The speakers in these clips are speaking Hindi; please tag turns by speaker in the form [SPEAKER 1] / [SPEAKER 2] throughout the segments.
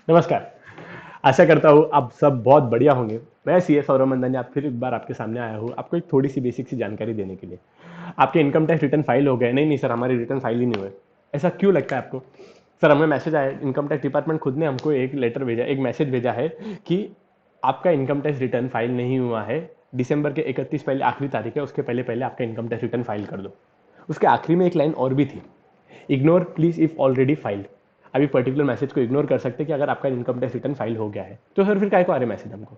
[SPEAKER 1] नमस्कार। आशा करता हूँ आप सब बहुत बढ़िया होंगे। मैं सीए सौरभ मंदन आप फिर एक बार आपके सामने आया हूँ आपको एक थोड़ी सी बेसिक सी जानकारी देने के लिए। आपके इनकम टैक्स रिटर्न फाइल हो गए? नहीं सर, हमारे रिटर्न फाइल ही नहीं हुए। ऐसा क्यों लगता है आपको? सर, हमें मैसेज आया, इनकम टैक्स डिपार्टमेंट खुद ने हमको एक लेटर भेजा, एक मैसेज भेजा है कि आपका इनकम टैक्स रिटर्न फाइल नहीं हुआ है। दिसंबर के 31 पहले आखिरी तारीख है, उसके पहले पहले आपका इनकम टैक्स रिटर्न फाइल कर दो। उसके आखिरी में एक लाइन और भी थी, ignore please if already filed. अभी पर्टिकुलर मैसेज को इग्नोर कर सकते हैं कि अगर आपका इनकम टैक्स रिटर्न फाइल हो गया है तो सर फिर काय को आ रहे मैसेज हमको?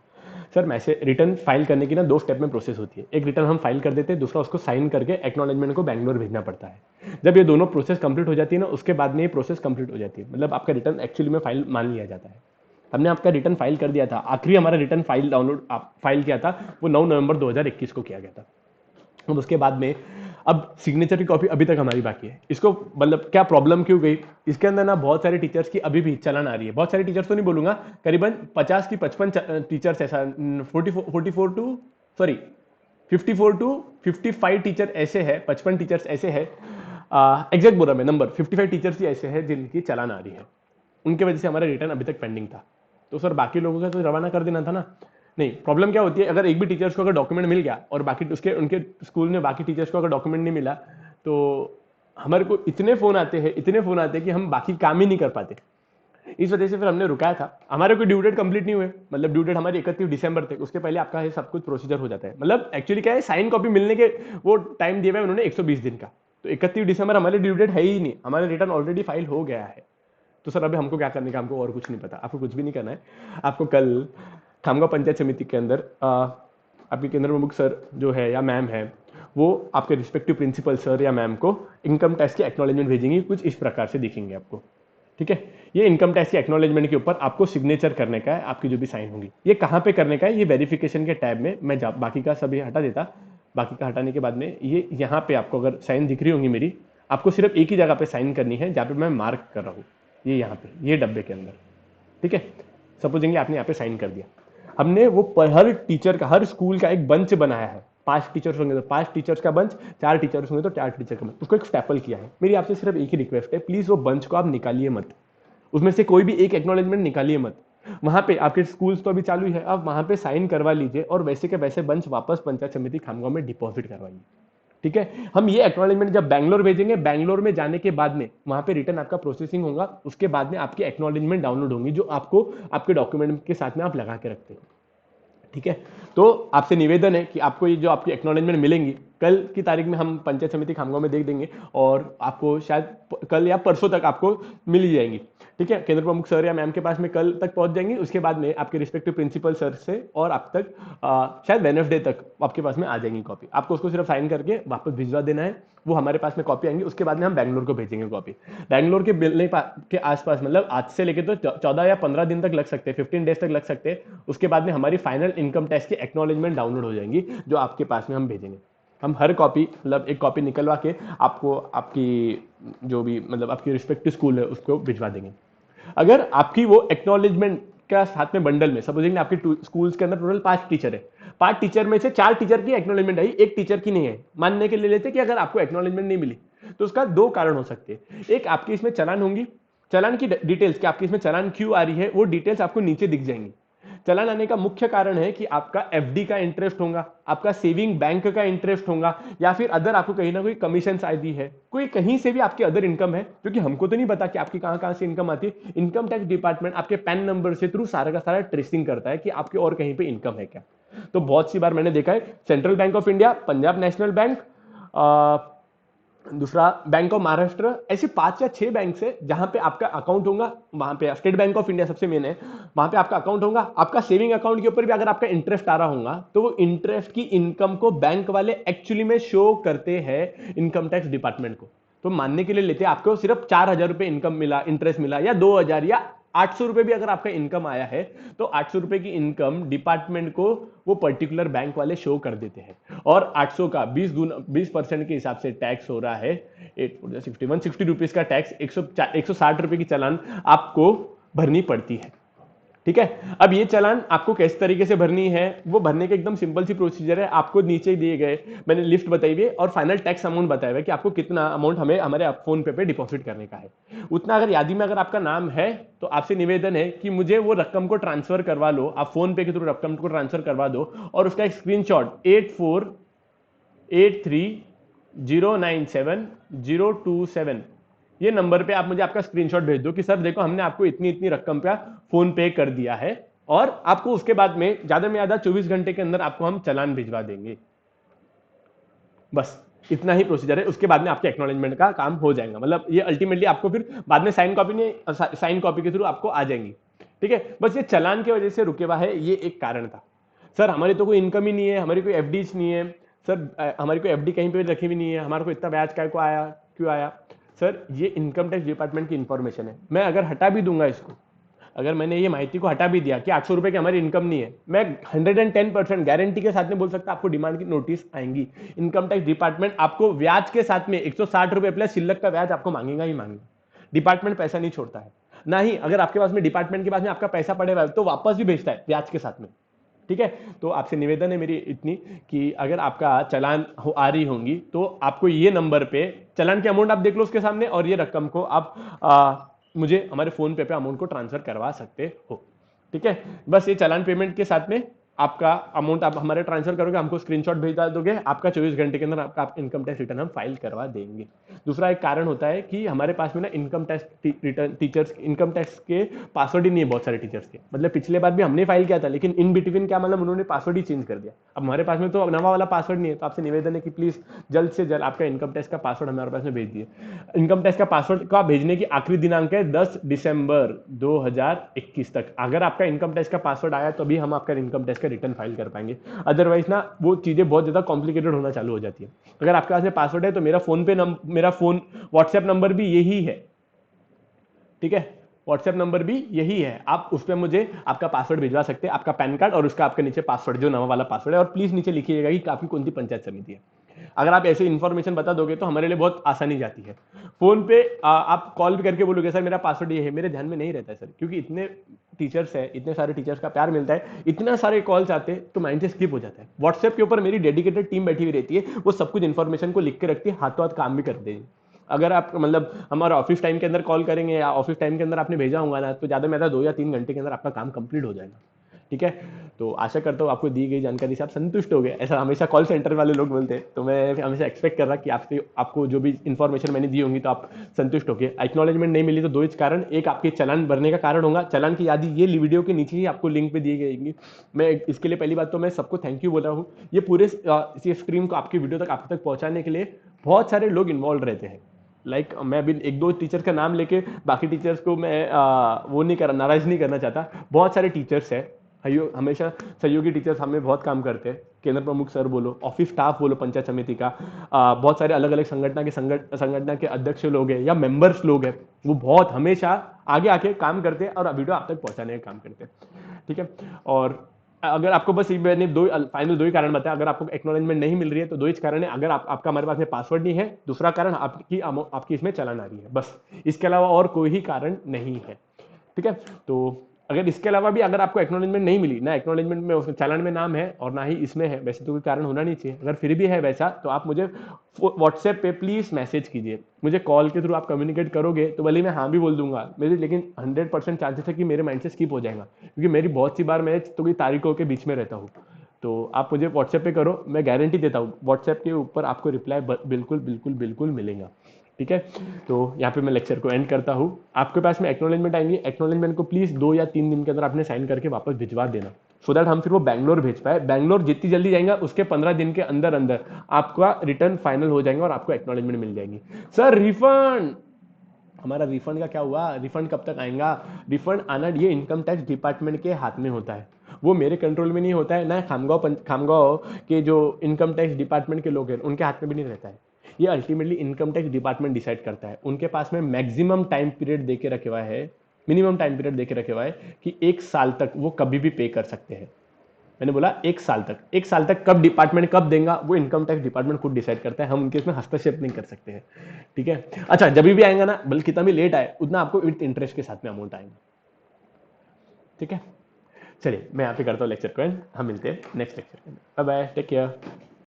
[SPEAKER 1] सर, मैसेज रिटर्न फाइल करने की ना दो स्टेप में प्रोसेस होती है। एक रिटर्न हम फाइल कर देते हैं, दूसरा उसको साइन करके एक्नॉलेजमेंट को बैंगलोर भेजना पड़ता है। जब ये दोनों प्रोसेस कंप्लीट हो जाती है ना, उसके बाद में ये प्रोसेस कंप्लीट हो जाती है, मतलब आपका रिटर्न एक्चुअली में फाइल मान लिया जाता है। हमने आपका रिटर्न फाइल कर दिया था, आखिरी हमारा रिटर्न फाइल डाउनलोड फाइल किया था वो 9 नवंबर 2021 को किया गया था। अब उसके बाद में अब सिग्नेचर की कॉपी अभी तक हमारी बाकी है। इसको मतलब क्या प्रॉब्लम क्यों गई? इसके अंदर ना बहुत सारे टीचर्स की अभी भी चलन आ रही है। बहुत सारे टीचर्स तो नहीं बोलूंगा, करीबन 50 की 55 टीचर्स ऐसा 44 टू सॉरी 54 टू 55 टीचर ऐसे है, 55 टीचर्स ऐसे है, एग्जैक्ट बोल रहा मैं नंबर, 55 टीचर्स ही ऐसे हैं जिनकी चालान आ रही है। उनके वजह से हमारा रिटर्न अभी तक पेंडिंग था। तो सर बाकी लोगों का तो रवाना कर देना था ना। नहीं, प्रॉब्लम क्या होती है, अगर एक भी टीचर्स को अगर डॉक्यूमेंट मिल गया और बाकी उसके उनके स्कूल में बाकी टीचर्स को अगर डॉक्यूमेंट नहीं मिला, तो हमारे को इतने फोन आते हैं, इतने फोन आते हैं कि हम बाकी काम ही नहीं कर पाते। इस वजह से फिर हमने रुकाया था। हमारे कोई ड्यू डेट कंप्लीट नहीं हुए, मतलब ड्यू डेट हमारी 31 दिसंबर तक, उसके पहले आपका है सब कुछ प्रोसीजर हो जाता है। मतलब एक्चुअली क्या है, साइन कॉपी मिलने के वो टाइम दिया हुआ है उन्होंने 120 दिन का। तो 31 दिसंबर हमारी ड्यू डेट है ही नहीं, हमारा रिटर्न ऑलरेडी फाइल हो गया है। तो सर अभी हमको क्या करने का, हमको और कुछ नहीं पता, आपको कुछ भी नहीं करना है। आपको कल खामगांव पंचायत समिति के अंदर आपके केंद्र प्रमुख सर जो है या मैम है, वो आपके रिस्पेक्टिव प्रिंसिपल सर या मैम को इनकम टैक्स की एक्नॉलेजमेंट भेजेंगे। कुछ इस प्रकार से दिखेंगे आपको, ठीक है। ये इनकम टैक्स की एक्नॉलेजमेंट के ऊपर आपको सिग्नेचर करने का है, आपकी जो भी साइन होंगी। ये कहाँ पे करने का है? ये वेरिफिकेशन के टैब में। मैं बाकी का सभी हटा देता, बाकी का हटाने के बाद में ये यहाँ पे आपको अगर साइन दिख रही होंगी मेरी, आपको सिर्फ एक ही जगह पे साइन करनी है जहाँ पे मैं मार्क कर रहा हूँ, ये यहाँ पे, ये डब्बे के अंदर, ठीक है। सपोजिंगली आपने यहाँ पे साइन कर दिया। हमने वो हर टीचर का, हर स्कूल का एक बंच बनाया है। 5 टीचर्स होंगे तो 5 टीचर्स का बंच, 4 टीचर्स होंगे तो 4 टीचर का बंच, उसको एक स्टेपल किया है। मेरी आपसे सिर्फ एक ही रिक्वेस्ट है, प्लीज वो बंच को आप निकालिए मत, उसमें से कोई भी एक एक्नॉलेजमेंट निकालिए मत। वहां पे आपके स्कूल्स तो अभी चालू ही है, आप वहां पे साइन करवा लीजिए और वैसे के वैसे बंच वापस पंचायत समिति खामगांव में डिपॉजिट करवाइए, ठीक है। हम ये एक्नॉलेजमेंट जब बैंगलोर भेजेंगे, बैंगलोर में जाने के बाद में वहां पे रिटर्न आपका प्रोसेसिंग होगा, उसके बाद में आपकी एक्नॉलेजमेंट डाउनलोड होंगी जो आपको आपके डॉक्यूमेंट के साथ में आप लगा के रखते हैं, ठीक है। तो आपसे निवेदन है कि आपको ये जो आपकी एक्नॉलेजमेंट मिलेंगी, कल की तारीख में हम पंचायत समिति खामगांव में देख देंगे और आपको शायद कल या परसों तक आपको मिल ही जाएंगी, ठीक है। केंद्र प्रमुख सर या मैम के पास में कल तक पहुंच जाएंगी, उसके बाद में आपके रिस्पेक्टिव प्रिंसिपल सर से और आप तक शायद वेडनेसडे तक आपके पास में आ जाएंगी कॉपी। आपको उसको सिर्फ साइन करके वापस भिजवा देना है, वो हमारे पास में कॉपी आएंगी। उसके बाद में हम बैंगलोर को भेजेंगे कॉपी। बैंगलोर के मिलने के आसपास, मतलब आज से लेके तो 14 या 15 दिन तक लग सकते हैं, 15 डेज तक लग सकते हैं। उसके बाद में हमारी फाइनल इनकम टैक्स की एक्नॉलेजमेंट डाउनलोड हो जाएंगी जो आपके पास में हम भेजेंगे। हम हर कॉपी, मतलब एक कॉपी निकलवा के आपको आपकी जो भी मतलब आपकी रिस्पेक्टिव स्कूल है उसको भिजवा देंगे। अगर आपकी वो एक्नॉलेजमेंट का साथ में बंडल में, सपोजिंग आपके स्कूल्स के अंदर टोटल 5 टीचर है, 5 टीचर में से 4 टीचर की एक्नॉलेजमेंट आई, एक टीचर की नहीं है, मानने के लिए लेते कि अगर आपको एक्नॉलेजमेंट नहीं मिली तो उसका 2 कारण हो सकते हैं। एक, आपकी इसमें चालान होंगी, चालान की डिटेल्स, कि आपकी इसमें चालान क्यों आ रही है वो डिटेल्स आपको नीचे दिख जाएंगी। चालान आने का मुख्य कारण है कि आपका एफडी का इंटरेस्ट होगा, आपका सेविंग बैंक का इंटरेस्ट होगा, या फिर अदर आपको कहीं ना कोई कमीशन आदि है, कोई कहीं से भी आपकी अदर इनकम है, क्योंकि हमको तो नहीं पता कि आपकी कहां कहां से इनकम आती है। इनकम टैक्स डिपार्टमेंट आपके पैन नंबर से थ्रू सारा का सारा ट्रेसिंग करता है कि आपके और कहीं पे इनकम है क्या। तो बहुत सी बार मैंने देखा है, central bank of India, Punjab national bank, दूसरा बैंक ऑफ महाराष्ट्र, ऐसे 5 या 6 बैंक से जहां पे आपका अकाउंट होगा, वहां पे स्टेट बैंक ऑफ इंडिया सबसे मेन है, वहां पे आपका अकाउंट होगा। आपका सेविंग अकाउंट के ऊपर भी अगर आपका इंटरेस्ट आ रहा होगा तो वो इंटरेस्ट की इनकम को बैंक वाले एक्चुअली में शो करते हैं इनकम टैक्स डिपार्टमेंट को। तो मानने के लिए लेते हैं आपको सिर्फ 4,000 रुपए इनकम मिला, इंटरेस्ट मिला, या 2,000 या 800 रुपए भी अगर आपका इनकम आया है, तो 800 रुपए की इनकम डिपार्टमेंट को वो पर्टिकुलर बैंक वाले शो कर देते हैं। और 800 का 20% के हिसाब से टैक्स हो रहा है 160 रुपीज का टैक्स, 160 रुपए की चालान आपको भरनी पड़ती है। ठीक है। अब ये चालान आपको किस तरीके से भरनी है, वो भरने का एकदम सिंपल सी प्रोसीजर है। आपको नीचे दिए गए मैंने लिस्ट बताई हुई है और फाइनल टैक्स अमाउंट बताया हुआ है कि आपको कितना अमाउंट हमें हमारे फोन पे डिपॉजिट करने का है। उतना अगर यादी में अगर आपका नाम है तो आपसे निवेदन है कि मुझे वो रकम को ट्रांसफर करवा लो, आप फोन पे के थ्रू रकम को ट्रांसफर करवा दो और उसका एक स्क्रीनशॉट 8483097027 ये नंबर पे आप मुझे आपका स्क्रीनशॉट भेज दो कि सर देखो हमने आपको इतनी इतनी रकम का फोन पे कर दिया है, और आपको उसके बाद में ज्यादा 24 घंटे के अंदर आपको हम चालान भिजवा देंगे। बस इतना ही प्रोसीजर है। उसके बाद में आपके एक्नॉलेजमेंट का काम हो जाएगा। मतलब ये अल्टीमेटली आपको फिर बाद में साइन कॉपी के थ्रू आपको आ जाएंगी। ठीक है, बस ये चालान की वजह से रुके हुआ है, ये एक कारण था। सर हमारी तो कोई इनकम ही नहीं है, हमारी कोई एफडी नहीं है सर, हमारी कोई एफडी कहीं पे रखी भी नहीं है, हमारा को इतना ब्याज काय को आया, क्यों आया? सर ये इनकम टैक्स डिपार्टमेंट की इंफॉर्मेशन है। मैं अगर हटा भी दूंगा इसको, अगर मैंने ये माहिती को हटा भी दिया कि 800 रुपए की हमारी इनकम नहीं है, मैं 110% गारंटी के साथ में बोल सकता आपको डिमांड की नोटिस आएंगी। इनकम टैक्स डिपार्टमेंट आपको ब्याज के साथ में 160 रुपए प्लस शिल्लक का ब्याज आपको मांगेगा ही मांगेगा। डिपार्टमेंट पैसा नहीं छोड़ता है, ना ही अगर आपके पास में डिपार्टमेंट के पास में आपका पैसा पड़ेगा तो वापस भी भेजता है ब्याज के साथ में। ठीक है, तो आपसे निवेदन है मेरी इतनी कि अगर आपका चालान आ रही होंगी तो आपको ये नंबर पे चालान की अमाउंट आप देख लो उसके सामने, और ये रकम को आप मुझे हमारे फोन पे अमाउंट को ट्रांसफर करवा सकते हो। ठीक है, बस ये चालान पेमेंट के साथ में आपका अमाउंट आप हमारे ट्रांसफर करोगे, हमको स्क्रीनशॉट भेज दोगे, आपका 24 घंटे के अंदर आपका इनकम टैक्स रिटर्न हम फाइल करवा देंगे। दूसरा एक कारण होता है कि हमारे पास में ना income tax return teachers income tax के पासवर्ड ही नहीं है बहुत सारे टीचर्स के। मतलब पिछले बार भी हमने फाइल किया था, लेकिन इन बिटवीन क्या मतलब उन्होंने पासवर्ड ही चेंज कर दिया। अब हमारे पास में तो नवा वाला पासवर्ड नहीं है, तो आपसे निवेदन है कि प्लीज जल्द से जल्द आपका इनकम टैक्स का पासवर्ड हमारे पास में भेज दिए। इनकम टैक्स का पासवर्ड का भेजने की आखिरी दिनांक है 10 दिसंबर 2021 तक। अगर आपका इनकम टैक्स का पासवर्ड आया तो भी हम आपका इनकम टैक्स का रिटर्न फाइल कर पाएंगे, अदरवाइज ना वो चीजें बहुत ज्यादा कॉम्प्लिकेटेड होना चालू हो जाती है। अगर आपके पास पासवर्ड है तो मेरा फोन व्हाट्सएप नंबर भी यही है। ठीक है, व्हाट्सएप नंबर भी यही है, आप उस पर मुझे आपका पासवर्ड भिजवा सकते हैं, आपका पैन कार्ड और उसका आपके नीचे पासवर्ड जो नवा वाला पासवर्ड है, और प्लीज नीचे लिखिएगा कि आपकी कौन सी पंचायत समिति है। अगर आप ऐसे इन्फॉर्मेशन बता दोगे तो हमारे लिए बहुत आसानी जाती है। फोन पे आप कॉल भी करके बोलोगे सर मेरा पासवर्ड ये है, मेरे ध्यान में नहीं रहता है सर, क्योंकि इतने टीचर्स है, इतने सारे टीचर्स का प्यार मिलता है, इतना सारे कॉल्स आते हैं तो माइंड से स्किप हो जाता है। व्हाट्सएप के ऊपर मेरी डेडिकेटेड टीम बैठी हुई रहती है, वो सब कुछ इन्फॉर्मेशन को लिख के रखती है, हाथों हाथ काम भी कर देगी। अगर आप मतलब हमारा ऑफिस टाइम के अंदर कॉल करेंगे या ऑफिस टाइम के अंदर आपने भेजा होगा ना, तो ज्यादा में ज्यादा 2 या 3 घंटे के अंदर आपका काम कंप्लीट हो जाएगा। ठीक है, तो आशा करता हूँ आपको दी गई जानकारी से आप संतुष्ट हो गए। ऐसा हमेशा कॉल सेंटर वाले लोग बोलते हैं, तो मैं हमेशा एक्सपेक्ट कर रहा कि आपको जो भी इन्फॉर्मेशन मैंने दी होंगी तो आप संतुष्ट हो गए। एक्नॉलेजमेंट नहीं मिली तो 2 कारण, एक आपके चालान भरने का कारण होगा। चालान की यादी ये वीडियो के नीचे ही आपको लिंक पे दी गई। मैं इसके लिए पहली बात तो मैं सबको थैंक यू बोल रहा हूँ। ये पूरे स्क्रीन को आपकी वीडियो तक आप तक पहुंचाने के लिए बहुत सारे लोग इन्वॉल्व रहते हैं। मैं अभी 1-2 टीचर्स का नाम लेके बाकी टीचर्स को मैं वो नहीं कर नाराज नहीं करना चाहता। बहुत सारे टीचर्स है, हमेशा सहयोगी टीचर्स हमें बहुत काम करते हैं। केंद्र प्रमुख सर बोलो, ऑफिस स्टाफ बोलो, पंचायत समिति का बहुत सारे अलग अलग संगठन के अध्यक्ष लोग हैं या मेंबर्स लोग हैं, वो बहुत हमेशा आगे आके काम करते हैं और वीडियो आप तक पहुंचाने का काम करते हैं। ठीक है, और अगर आपको बस मैंने फाइनल 2 ही कारण बताया। अगर आपको एक्नॉलेजमेंट नहीं मिल रही है तो 2 ही कारण है, अगर आपका हमारे पास में पासवर्ड नहीं है, दूसरा कारण आपकी इसमें चालान आ रही है, बस इसके अलावा और कोई ही कारण नहीं है। ठीक है, तो अगर इसके अलावा भी अगर आपको एक्नॉलेजमेंट नहीं मिली ना, एक्नॉलेजमेंट में उसमें चालान में नाम है और ना ही इसमें है, वैसे तो कोई कारण होना नहीं चाहिए, अगर फिर भी है वैसा तो आप मुझे व्हाट्सएप पे प्लीज मैसेज कीजिए। मुझे कॉल के थ्रू आप कम्युनिकेट करोगे तो भले मैं हाँ भी बोल दूंगा मेरे, लेकिन 100% चांसेस है कि मेरे माइंड से स्किप हो जाएगा, क्योंकि मेरी बहुत सी बार मैं तो कोई तारीखों के बीच में रहता हूँ। तो आप मुझे व्हाट्सएप पे करो, मैं गारंटी देता हूँ व्हाट्सएप के ऊपर आपको रिप्लाई बिल्कुल बिल्कुल बिल्कुल मिलेगा। ठीक है, तो यहाँ पे मैं लेक्चर को एंड करता हूँ। आपके पास में एक्नॉलेजमेंट आएंगी, एक्नॉलेजमेंट को प्लीज 2 या 3 दिन के अंदर आपने साइन करके वापस भिजवा देना, सो दैट हम फिर वो बैंगलोर भेज पाए। बैंगलोर जितनी जल्दी जाएगा उसके 15 दिन के अंदर अंदर आपका रिटर्न फाइनल हो जाएगा और आपको एक्नॉलेजमेंट मिल जाएगी। सर रिफंड, हमारा रिफंड का क्या हुआ? रिफंड कब तक आएगा? रिफंड आना ये इनकम टैक्स डिपार्टमेंट के हाथ में होता है, वो मेरे कंट्रोल में नहीं होता है, ना खामगांव के जो इनकम टैक्स डिपार्टमेंट के लोग हैं उनके हाथ में भी नहीं रहता है। ये ultimately income tax department decide करता है। उनके पास में मैक्सिमम टाइम पीरियड देके रखे हुआ है, मिनिमम टाइम पीरियड देके रखे हुआ है कि 1 साल तक वो कभी भी पे कर सकते हैं। मैंने बोला 1 साल तक, 1 साल तक कब डिपार्टमेंट कब देगा वो इनकम टैक्स डिपार्टमेंट खुद डिसाइड करता है, हम उनके इसमें हस्तक्षेप नहीं कर सकते हैं। ठीक है, अच्छा जब भी आएगा ना, बल्कि कितना भी लेट आए उतना आपको विद इंटरेस्ट के साथ में अमाउंट आएगा। ठीक है। चलिए मैं यहाँ पे करता हूँ लेक्चर को एंड हम मिलते हैं नेक्स्ट लेक्चर में। Bye bye, take care.